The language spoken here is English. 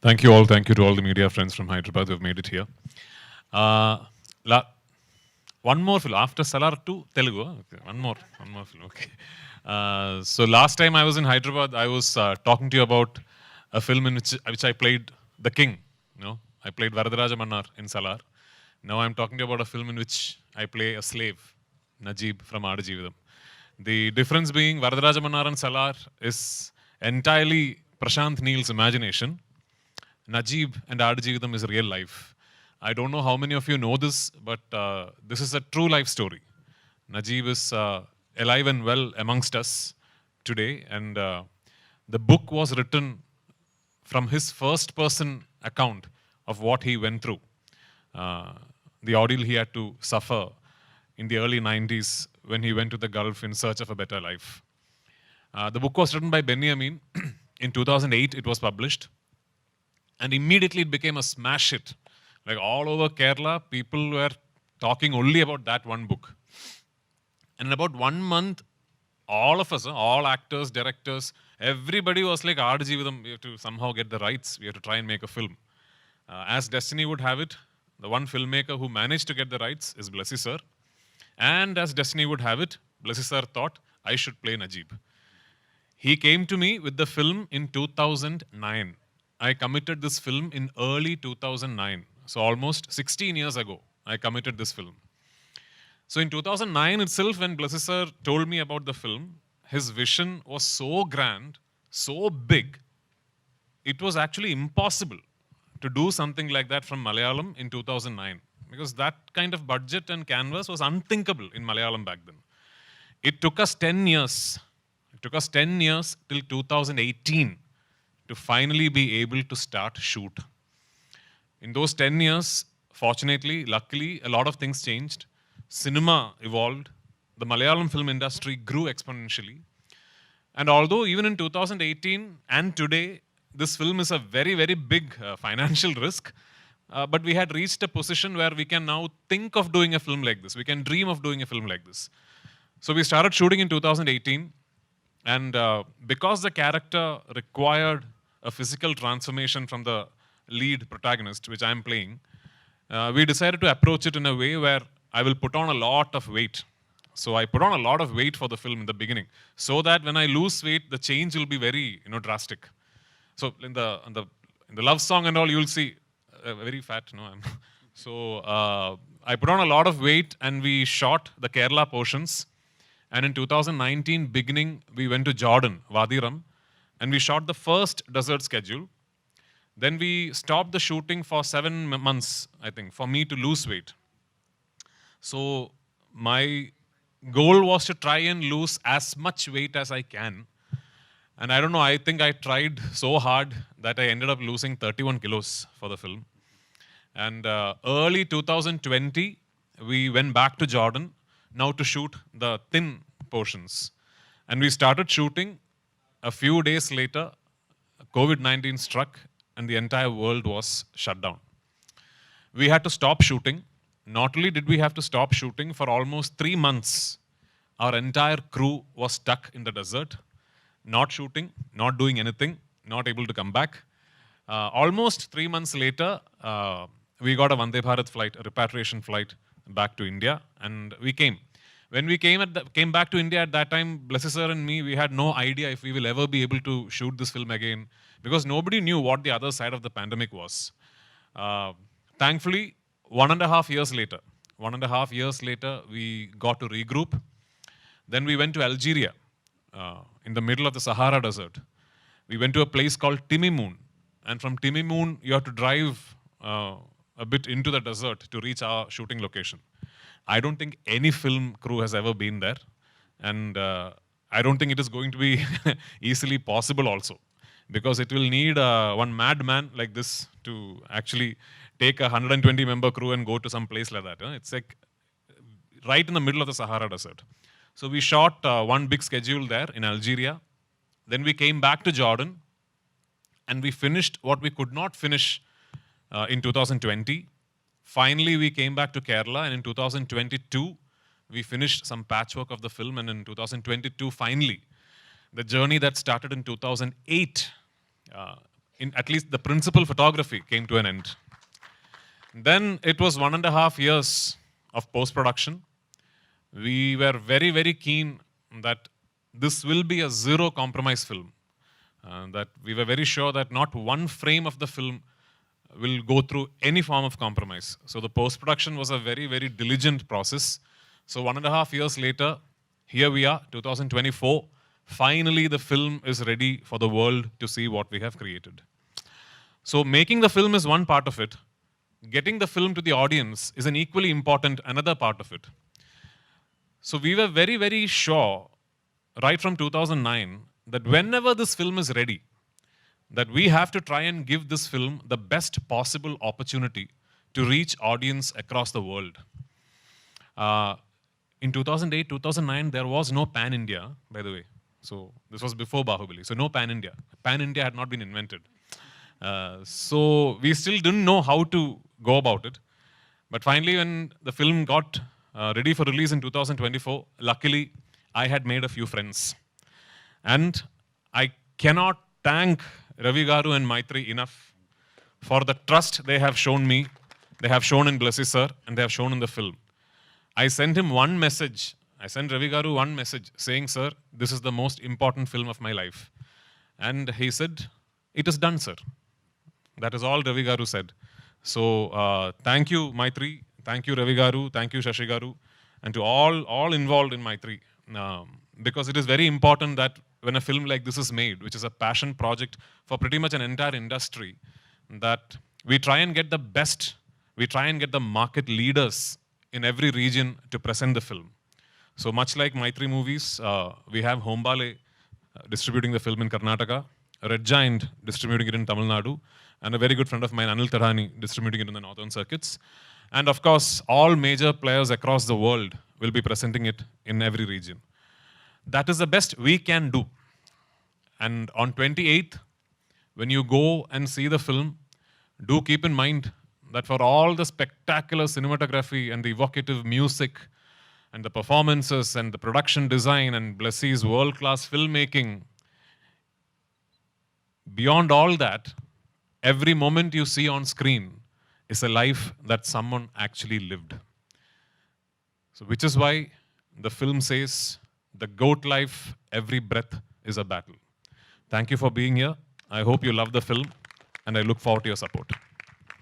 Thank you all. Thank you to all the media friends from Hyderabad who have made it here. Uh, la- one more film after Salar 2 Telugu. Okay, one more film. Okay. So last time I was in Hyderabad, I was talking to you about a film in which I played the king. You know, I played Varadaraja Mannar in Salar. Now I'm talking to you about a film in which I play a slave, Najib from Aadajeevitham. The difference being Varadaraja Mannar and Salar is entirely Prashant Neil's imagination. Najib and Aadajeevitham is real life. I don't know how many of you know this, but this is a true life story. Najib is alive and well amongst us today, and the book was written from his first person account of what he went through, uh, the ordeal he had to suffer in the early 90s when he went to the Gulf in search of a better life. The book was written by Benjamin. In 2008, it was published. And immediately it became a smash hit. Like all over Kerala, people were talking only about that one book. And in about 1 month, all of us, all actors, directors, everybody was like, Aadajeevitham, we have to somehow get the rights. We have to try and make a film. As destiny would have it, the one filmmaker who managed to get the rights is Blessy sir. And as destiny would have it, Blessy sir thought I should play Najib. He came to me with the film in 2009. I committed this film in early 2009. So almost 16 years ago, I committed this film. So in 2009 itself, when Blessy sir told me about the film, his vision was so grand, so big, it was actually impossible to do something like that from Malayalam in 2009. Because that kind of budget and canvas was unthinkable in Malayalam back then. It took us 10 years. It took us 10 years till 2018 to finally be able to start shoot. In those 10 years, fortunately, luckily, a lot of things changed. Cinema evolved. The Malayalam film industry grew exponentially. And although even in 2018 and today, this film is a very, very big financial risk, but we had reached a position where we can now think of doing a film like this. We can dream of doing a film like this. So we started shooting in 2018. And because the character required a physical transformation from the lead protagonist, which I'm playing, we decided to approach it in a way where I will put on a lot of weight. So I put on a lot of weight for the film in the beginning, so that when I lose weight, the change will be very, drastic. So in the love song and all, you'll see very fat. No, I'm so I put on a lot of weight, and we shot the Kerala portions. And in 2019 beginning, we went to Jordan, Wadiram, and we shot the first desert schedule. Then we stopped the shooting for 7 months, I think, for me to lose weight. So my goal was to try and lose as much weight as I can. And I don't know, I think I tried so hard that I ended up losing 31 kilos for the film. And early 2020, we went back to Jordan now to shoot the thin portions. And we started shooting. A few days later, COVID-19 struck and the entire world was shut down. We had to stop shooting. Not only did we have to stop shooting, for almost 3 months, our entire crew was stuck in the desert, not shooting, not doing anything, not able to come back. Almost 3 months later, we got a Vande Bharat flight, a repatriation flight back to India, and we came. When we came back to India at that time, Blessy sir and me, we had no idea if we will ever be able to shoot this film again, because nobody knew what the other side of the pandemic was. Thankfully, 1.5 years later, we got to regroup. Then we went to Algeria, in the middle of the Sahara Desert. We went to a place called Timimoun, and from Timimoun, you have to drive a bit into the desert to reach our shooting location. I don't think any film crew has ever been there, and I don't think it is going to be easily possible also, because it will need one madman like this to actually take a 120-member crew and go to some place like that. It's like right in the middle of the Sahara Desert. So we shot one big schedule there in Algeria. Then we came back to Jordan, and we finished what we could not finish in 2020. Finally, we came back to Kerala, and in 2022, we finished some patchwork of the film, and in 2022, finally, the journey that started in 2008 in at least the principal photography came to an end. Then it was 1.5 years of post-production. We were very, very keen that this will be a zero compromise film. That we were very sure that not one frame of the film will go through any form of compromise. So the post-production was a very, very diligent process. So 1.5 years later, here we are, 2024. Finally, the film is ready for the world to see what we have created. So making the film is one part of it. Getting the film to the audience is an equally important another part of it. So we were very, very sure, right from 2009, that whenever this film is ready, that we have to try and give this film the best possible opportunity to reach audience across the world. In 2008, 2009, there was no pan-India, by the way. So this was before Bahubali. So no pan-India. Pan-India had not been invented. So we still didn't know how to go about it. But finally, when the film got ready for release in 2024, luckily, I had made a few friends. And I cannot thank Ravi Garu and Maitri enough for the trust they have shown me, they have shown in Blessy sir, and they have shown in the film. I sent him one message. I sent Ravi Garu one message saying, sir, this is the most important film of my life. And he said, it is done, sir. That is all Ravi Garu said. So thank you, Maitri. Thank you, Ravi Garu. Thank you, Shashi Garu. And to all involved in Maitri. Because it is very important that when a film like this is made, which is a passion project for pretty much an entire industry, that we try and get the best, we try and get the market leaders in every region to present the film. So much like Maitri Movies, we have Hombale distributing the film in Karnataka, Red Giant distributing it in Tamil Nadu, and a very good friend of mine, Anil Tarani, distributing it in the northern circuits. And of course, all major players across the world will be presenting it in every region. That is the best we can do. And on 28th, when you go and see the film, do keep in mind that for all the spectacular cinematography and the evocative music and the performances and the production design and Blessy's world-class filmmaking, beyond all that, every moment you see on screen is a life that someone actually lived. So which is why the film says, the goat life, every breath is a battle. Thank you for being here. I hope you love the film, and I look forward to your support.